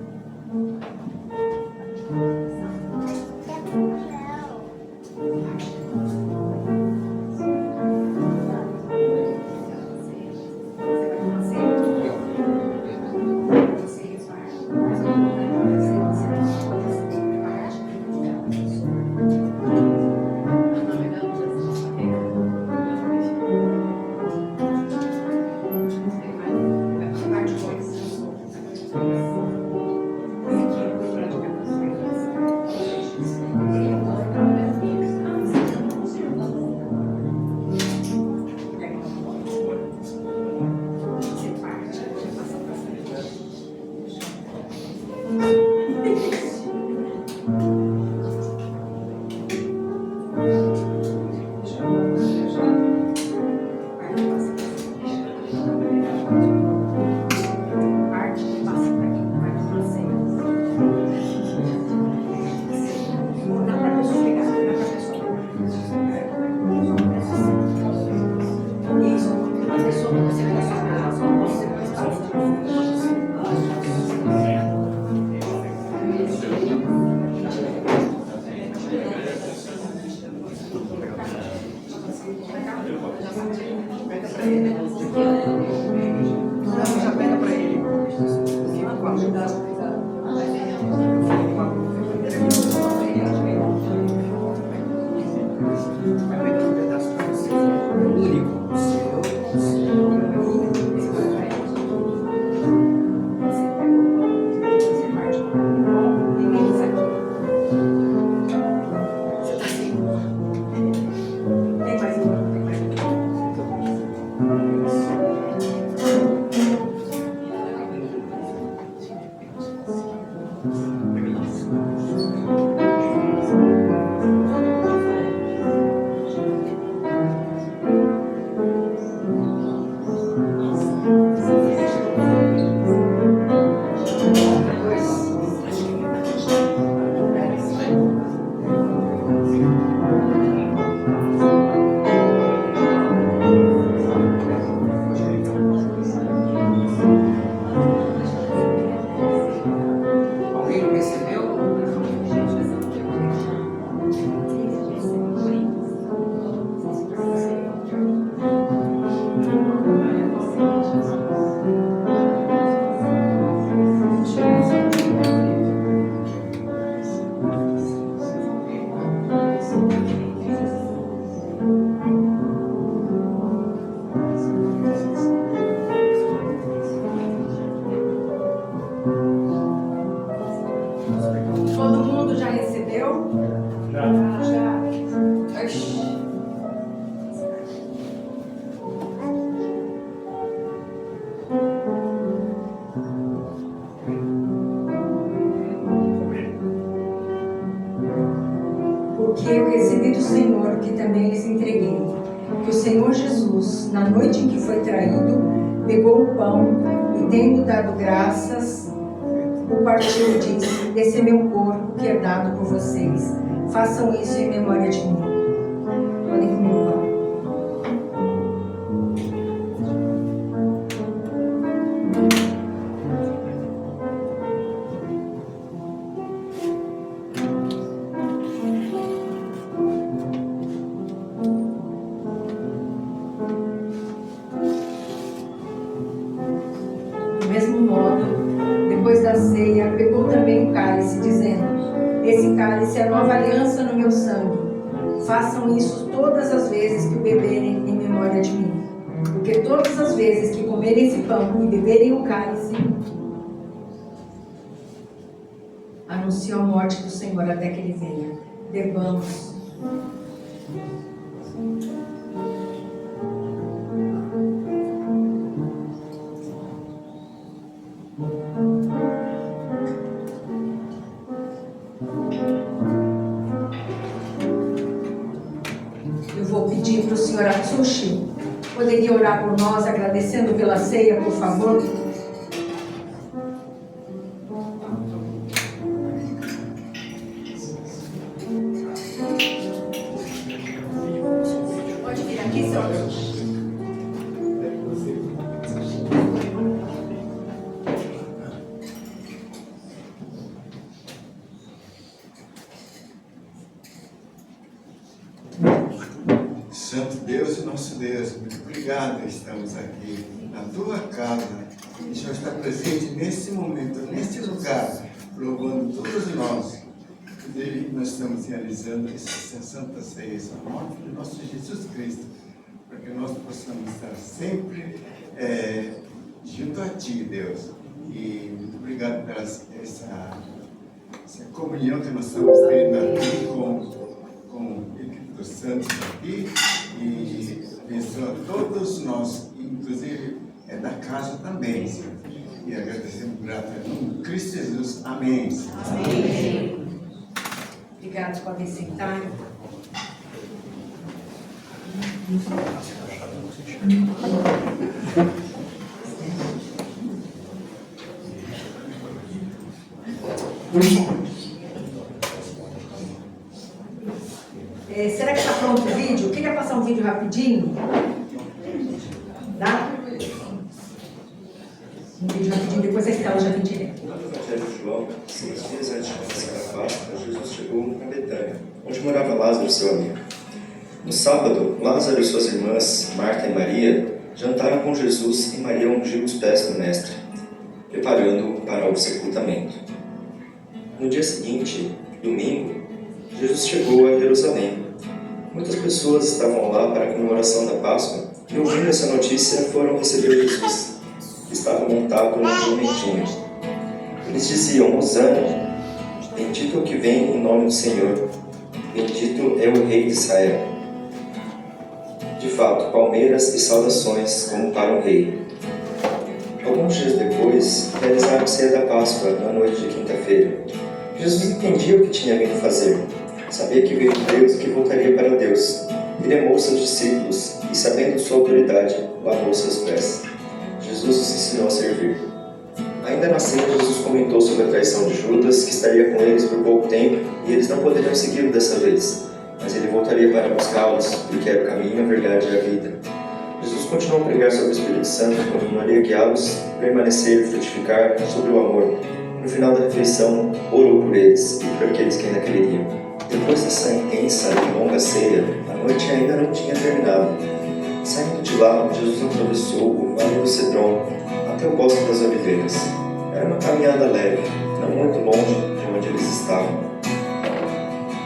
que também lhes entreguei, que o Senhor Jesus, na noite em que foi traído, pegou o pão e, tendo dado graças, o partiu e disse: esse é meu corpo que é dado por vocês. Façam isso em memória de mim. Podem comer o pão. Do mesmo modo, depois da ceia, pegou também o cálice, dizendo: esse cálice é a nova aliança no meu sangue. Façam isso todas as vezes que o beberem em memória de mim. Porque todas as vezes que comerem esse pão e beberem o cálice, anunciam a morte do Senhor até que Ele venha. Bebamos. Eu vou pedir para o senhor Atsushi, poderia orar por nós, agradecendo pela ceia, por favor? Pode vir aqui, senhor Atsushi. Santo Deus e nosso Deus, muito obrigado, estamos aqui na tua casa e já está presente nesse momento, neste lugar, louvando todos nós. E dele nós estamos realizando essa Santa Ceia, essa morte do nosso Jesus Cristo, para que nós possamos estar sempre junto a Ti, Deus. E muito obrigado por essa comunhão que nós estamos tendo aqui com a equipe dos santos aqui, e abençoa todos nós, inclusive da casa também, Senhor. E agradecemos grato em nome de Cristo Jesus. Amém. Amém. Obrigado, podem sentar. Será que está pronto o vídeo? Quer passar um vídeo rapidinho? Dá? Um vídeo rapidinho, depois a Estela já vem direto. No Evangelho de João, 6 dias antes de começar a Páscoa, Jesus chegou a Betânia, onde morava Lázaro, seu amigo. No sábado, Lázaro e suas irmãs, Marta e Maria, jantaram com Jesus e Maria ungiu os pés do Mestre, preparando-o para o sepultamento. No dia seguinte, domingo, Jesus chegou a Jerusalém. Muitas pessoas estavam lá para a comemoração da Páscoa e, ouvindo essa notícia, foram receber Jesus, que estava montado num jumentinho. Eles diziam: Hosana, bendito é o que vem em nome do Senhor, bendito é o Rei de Israel. De fato, palmeiras e saudações como para um rei. Alguns dias depois, realizaram a ceia da Páscoa na noite de quinta-feira. Jesus entendia o que tinha vindo fazer. Sabia que veio de Deus e que voltaria para Deus. Ele amou seus discípulos e, sabendo sua autoridade, lavou seus pés. Jesus os ensinou a servir. Ainda na ceia, Jesus comentou sobre a traição de Judas, que estaria com eles por pouco tempo e eles não poderiam segui-lo dessa vez. Mas ele voltaria para buscá-los, porque era o caminho, a verdade e a vida. Jesus continuou a pregar sobre o Espírito Santo, continuaria a guiá-los, permanecer e frutificar sobre o amor. No final da refeição, orou por eles e por aqueles que ainda queriam. Depois dessa intensa e longa ceia, a noite ainda não tinha terminado. Saindo de lá, Jesus atravessou o Vale do Cedron até o Bosque das Oliveiras. Era uma caminhada leve, não muito longe de onde eles estavam.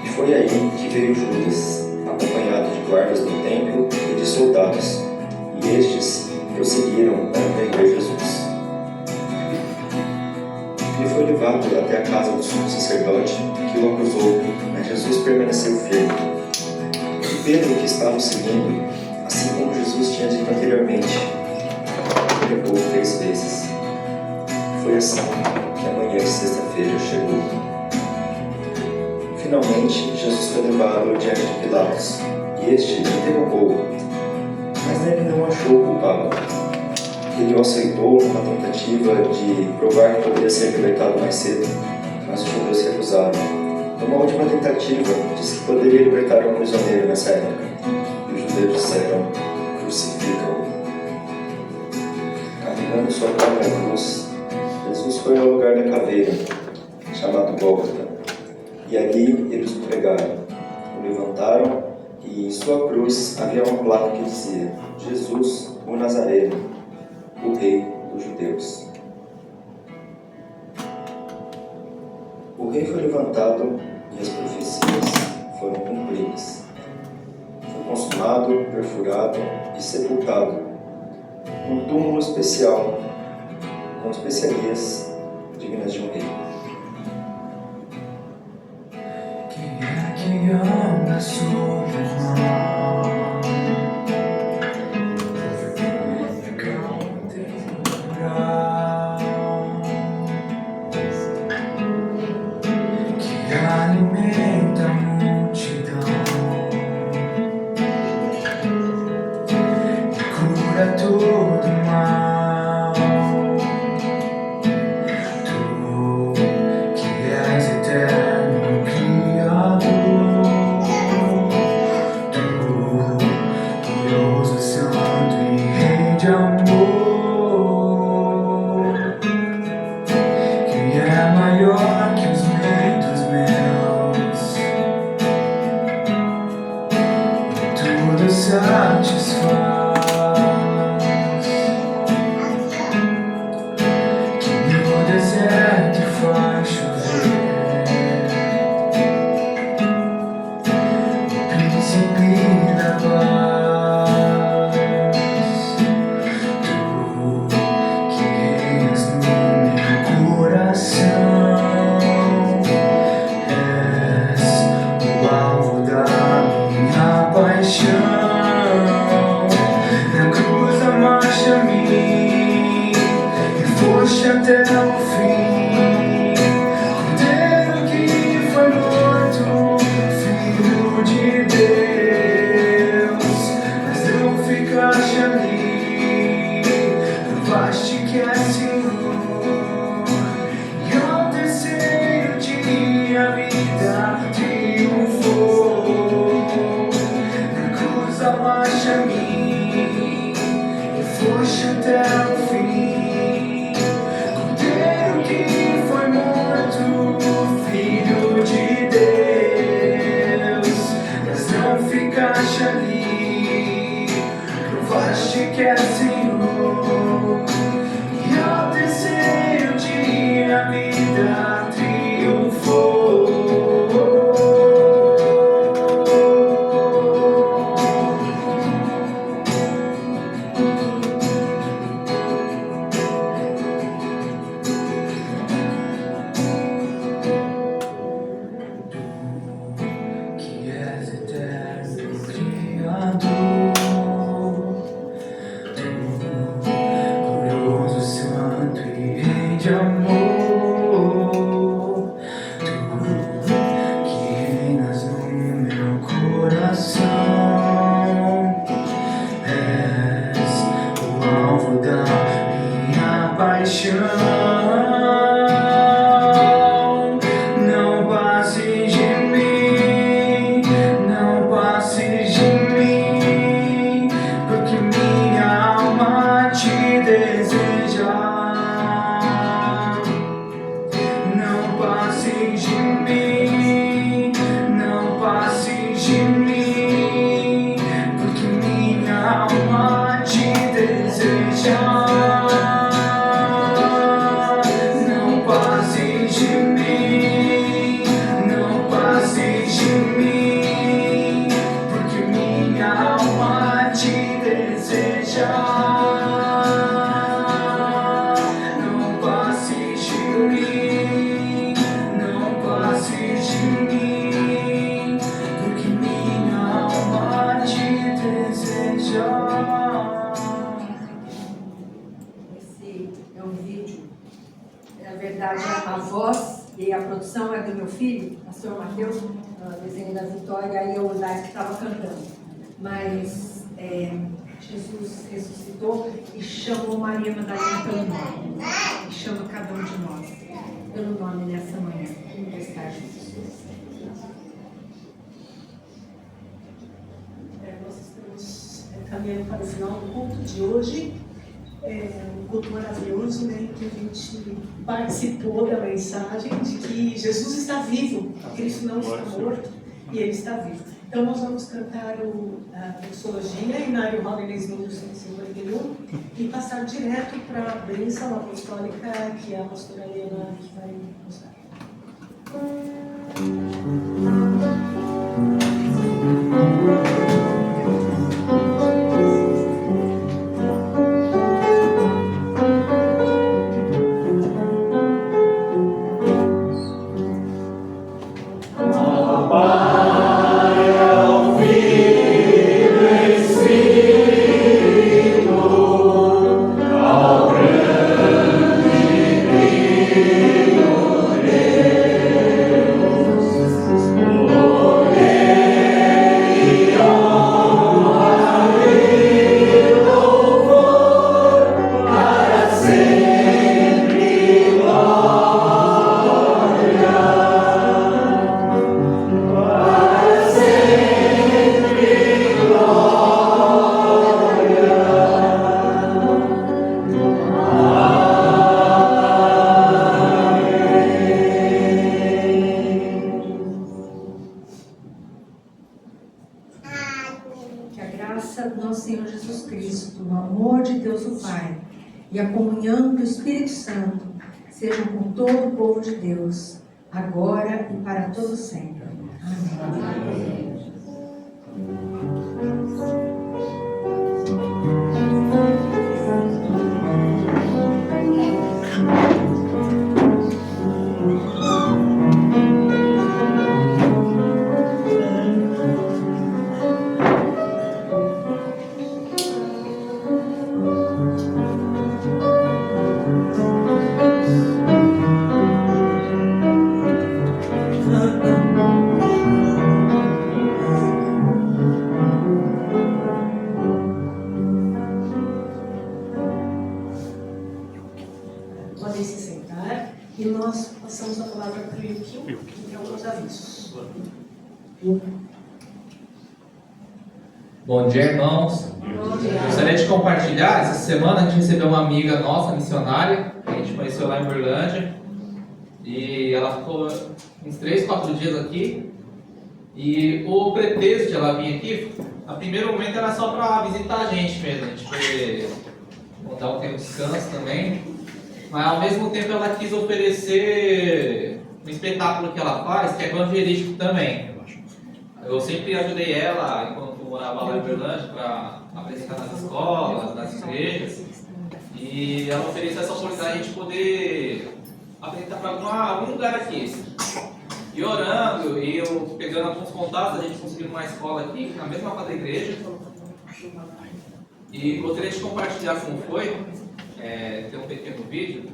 E foi aí que veio Judas, acompanhado de guardas do templo e de soldados, e estes prosseguiram para prender Jesus. Ele foi levado até a casa do sumo sacerdote, que o acusou, mas Jesus permaneceu firme. E Pedro, que estava o seguindo, assim como Jesus tinha dito anteriormente, pregou 3 vezes. Foi assim que a manhã de sexta-feira chegou. Finalmente, Jesus foi levado diante de Pilatos. e este interrogou-o, mas nele não achou o culpado. Ele o aceitou numa tentativa de provar que poderia ser libertado mais cedo, mas os judeus recusaram. Numa última tentativa, disse que poderia libertar um prisioneiro nessa época, e os judeus disseram: crucificam-o. Carregando sua própria cruz, Jesus foi ao lugar da caveira, chamado Gólgota, e ali eles o pregaram. O levantaram e em sua cruz havia uma placa que dizia: Jesus, o Nazareno, o Rei dos Judeus. O rei foi levantado e as profecias foram cumpridas. Foi consumado, perfurado e sepultado num túmulo especial, com especiarias dignas de um rei. Quem é que anda sobre o mar? Que alimenta a multidão e cura todo mal. Tu que és eterno Criador, tu glorioso, santo e rei de amor. Quem é maior que os ventos meus, tudo satisfaz. Que no deserto faz chover, o príncipe da paz. Tu que reinas no meu coração, és o alvo da minha paixão. Na cruz amaste-me e foste até o fim. Cordeiro que foi morto, Filho de Deus, mas não ficaste ali, provaste que és Senhor. E ao terceiro dia a vida triunfou. Na cruz amaste-me e foste até o fim. Cordeiro que foi morto, Filho de Deus, mas não ficaste ali, provaste que és Senhor. E ao terceiro dia a vida triunfou. Que és eterno Criador, tu glorioso, santo e rei de amor. Tu que reinas no meu coração, és o alvo da minha paixão. Não passes de mim, não passes de mim, porque minha alma te deseja. Não passes de mim, não passes de mim, porque minha alma te deseja. Não passes de mim, não passes de mim, porque minha alma te deseja. Não passes de mim, não passes de mim, porque minha alma te deseja. Esse é um vídeo. Na verdade, a voz e a produção é do meu filho, pastor Mateus, desenho da Vitória, e eu, o Lars, que estava cantando. mas Jesus ressuscitou e chamou Maria Madalena pelo nome. E chama cada um de nós pelo nome nessa manhã. Vamos estar juntos. Nós estamos caminhando para o final do culto de hoje. Um culto maravilhoso, né, em que a gente participou da mensagem de que Jesus está vivo, Cristo não está morto e Ele está vivo. Então nós vamos cantar a doxologia em Nário Holidays número 151 e passar direto para a bênção apostólica que a pastora Helena que vai mostrar. E a comunhão do Espírito Santo sejam com todo o povo de Deus, agora e para todo sempre. Amém. Podem se sentar e nós passamos a palavra para o Yuki, que tem alguns avisos. Bom dia, irmãos. Bom dia. Gostaria de compartilhar. Essa semana a gente recebeu uma amiga nossa, missionária, que a gente conheceu lá em Berlândia. E ela ficou uns 3, 4 dias aqui. E o pretexto de ela vir aqui, a primeiro momento era só para visitar a gente mesmo. A gente foi montar um tempo de descanso também. Mas ao mesmo tempo ela quis oferecer um espetáculo que ela faz, que é evangelístico também. Eu sempre ajudei ela, enquanto morava lá em Berlândia, para apresentar nas escolas, nas igrejas. E ela ofereceu essa oportunidade de a gente poder apresentar para algum lugar aqui. E orando, e eu pegando alguns contatos, a gente conseguiu uma escola aqui, na mesma quadra da igreja. E gostaria de compartilhar como foi. Tem um pequeno vídeo.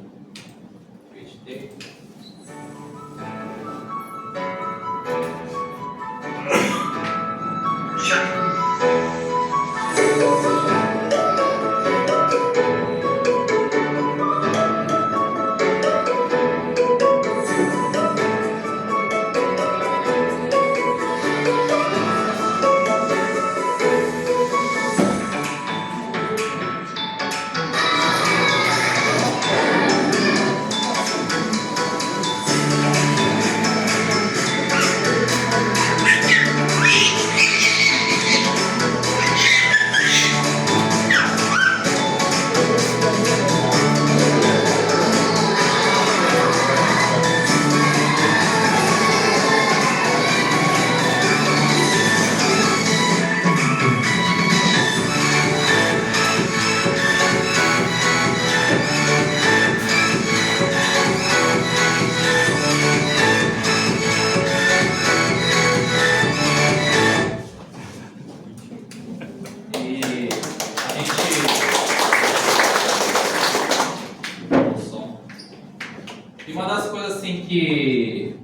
E uma das coisas assim que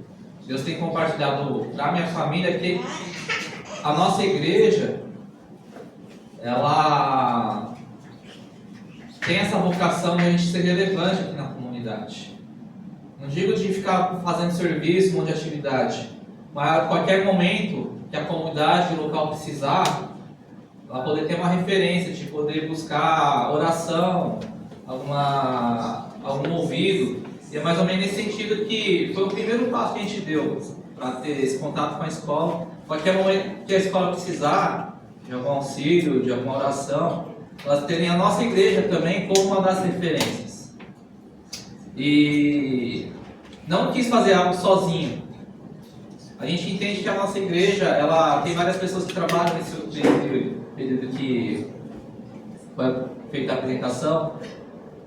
Deus tem compartilhado para a minha família é que a nossa igreja ela tem essa vocação de a gente ser relevante aqui na comunidade. Não digo de ficar fazendo serviço, um monte de atividade, mas a qualquer momento que a comunidade, o local precisar, ela poder ter uma referência, de poder buscar oração, algum ouvido. E é mais ou menos nesse sentido que foi o primeiro passo que a gente deu para ter esse contato com a escola. Qualquer momento que a escola precisar de algum auxílio, de alguma oração, elas terem a nossa igreja também como uma das referências. E não quis fazer algo sozinho. A gente entende que a nossa igreja, ela tem várias pessoas que trabalham nesse período que foi feita a apresentação,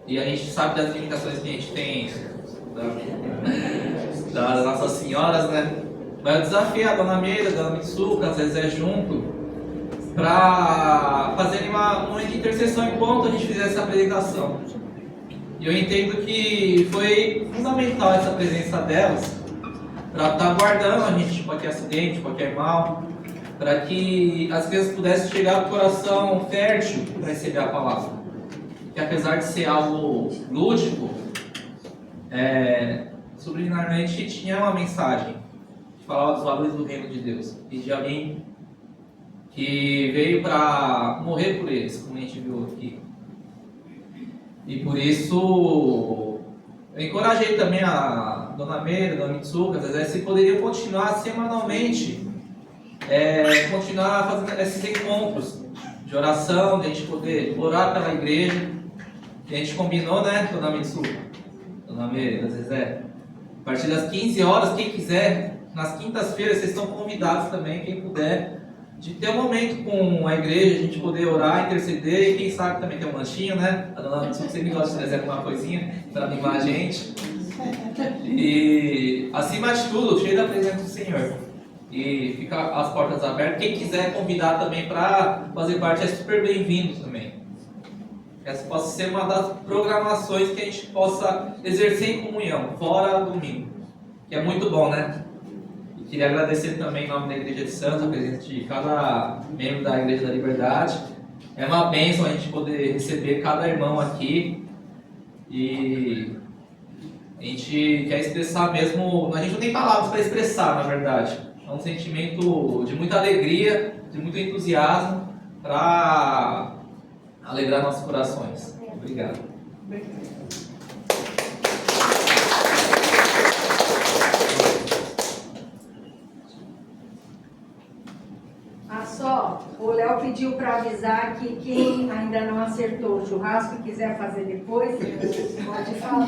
e a gente sabe das limitações que a gente tem das nossas senhoras, né? Mas eu desafio a Dona Meira, a Dona Mitsuka, a Zezé junto, para fazerem uma momento de intercessão enquanto a gente fizer essa apresentação. E eu entendo que foi fundamental essa presença delas, para estar guardando a gente de qualquer acidente, de qualquer mal, para que as crianças pudessem chegar com o coração fértil para receber a palavra. Que apesar de ser algo lúdico, subliminarmente tinha uma mensagem que falava dos valores do reino de Deus e de alguém que veio para morrer por eles, como a gente viu aqui. E por isso eu encorajei também a Dona Meira, a Dona Mitsuka, se poderiam continuar semanalmente, continuar fazendo esses encontros de oração, de a gente poder orar pela igreja, que a gente combinou, né, Dona Mitsuka, Dona Meira, Zezé, a partir das 15 horas, quem quiser, nas quintas-feiras, vocês estão convidados também, quem puder, de ter um momento com a igreja, a gente poder orar, interceder, e quem sabe também ter um lanchinho, né? A Dona Mitsuka sempre gosta de trazer alguma coisinha para animar a gente. E, acima de tudo, cheio da presença do Senhor. E fica as portas abertas. Quem quiser convidar também para fazer parte é super bem-vindo também. Essa possa ser uma das programações que a gente possa exercer em comunhão, fora domingo. Que é muito bom, né? E queria agradecer também em nome da Igreja de Santos, a presença de cada membro da Igreja da Liberdade. É uma bênção a gente poder receber cada irmão aqui. E a gente quer expressar mesmo, a gente não tem palavras para expressar, na verdade. É um sentimento de muita alegria, de muito entusiasmo para alegrar nossos corações. Obrigado. Só, o Léo pediu para avisar que quem ainda não acertou o churrasco e quiser fazer depois, pode falar.